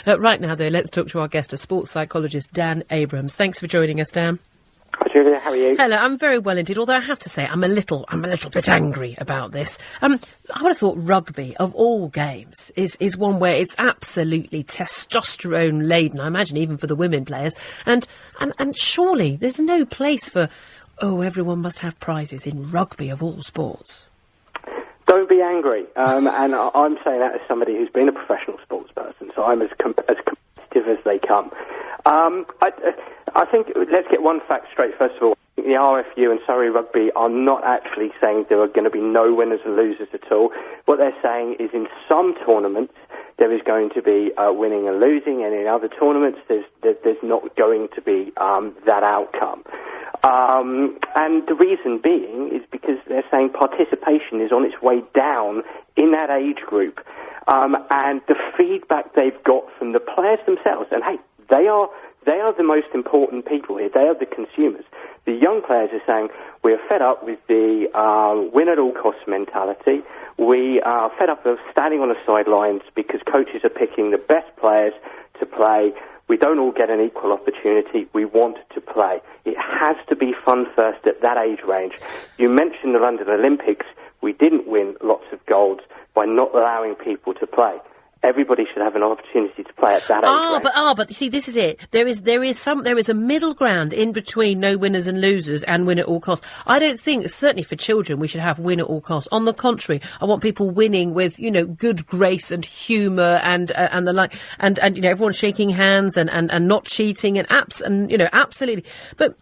Right now, though, let's talk to our guest, a sports psychologist, Dan Abrams. Thanks for joining us, Dan. Hi, Julia. How are you? Hello, I'm very well indeed, although I have to say I'm a little bit angry about this. I would have thought rugby, of all games, is one where it's absolutely testosterone-laden, I imagine, even for the women players. And surely there's no place for, everyone must have prizes in rugby of all sports. Don't be angry. And I'm saying that as somebody who's been a professional sports person, so I'm as competitive as they come. I think let's get one fact straight first of all. The RFU and Surrey Rugby are not actually saying there are going to be no winners and losers at all. What they're saying is in some tournaments there is going to be winning and losing, and in other tournaments there's not going to be that outcome. And the reason being is because they're saying participation is on its way down in that age group. And the feedback they've got from the players themselves, and hey, they are the most important people here. They are the consumers. The young players are saying, we're fed up with the win at all costs mentality. We are fed up of standing on the sidelines because coaches are picking the best players to play. We don't all get an equal opportunity. We want to play. It has to be fun first at that age range. You mentioned the London Olympics. We didn't win lots of golds by not allowing people to play. Everybody should have an opportunity to play at that age range. But see, this is it. There is a middle ground in between no winners and losers and win at all costs. I don't think, certainly for children, we should have win at all costs. On the contrary, I want people winning with, good grace and humour and the like, and everyone shaking hands and not cheating and absolutely. But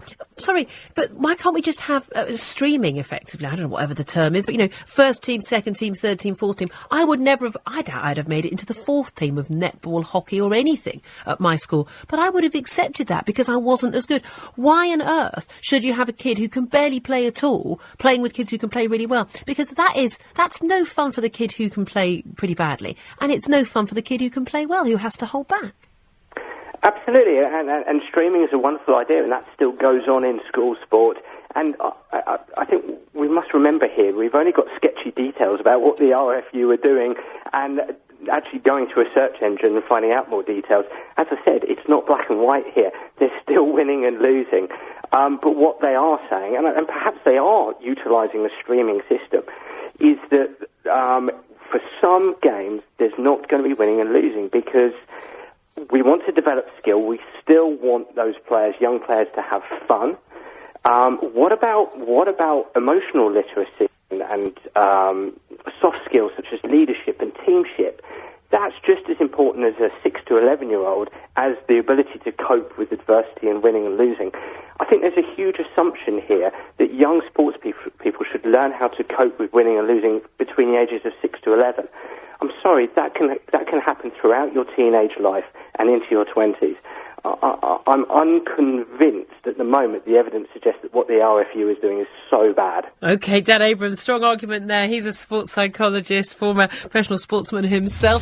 why can't we just have streaming effectively? I don't know, whatever the term is, but first team, second team, third team, fourth team. I doubt I'd have made it into the fourth team of netball, hockey or anything at my school, but I would have accepted that because I wasn't as good. Why on earth should you have a kid who can barely play at all playing with kids who can play really well? Because that's no fun for the kid who can play pretty badly, and it's no fun for the kid who can play well, who has to hold back. Absolutely, and streaming is a wonderful idea, and that still goes on in school sport. And I think we must remember here, we've only got sketchy details about what the RFU are doing, and actually going to a search engine and finding out more details. As I said, it's not black and white here. They're still winning and losing. But what they are saying, and perhaps they are utilising the streaming system, is that for some games there's not going to be winning and losing because we want to develop skill. We still want those players, young players, to have fun. What about emotional literacy and soft skills such as leadership and teamship? That's just as important as a 6 to 11-year-old as the ability to cope with adversity and winning and losing. I think there's a huge assumption here that young sports people should learn how to cope with winning and losing between the ages of 6 to 11. I'm sorry, that can happen throughout your teenage life and into your 20s. I'm unconvinced at the moment. The evidence suggests that what the RFU is doing is so bad. OK, Dan Abrams, strong argument there. He's a sports psychologist, former professional sportsman himself.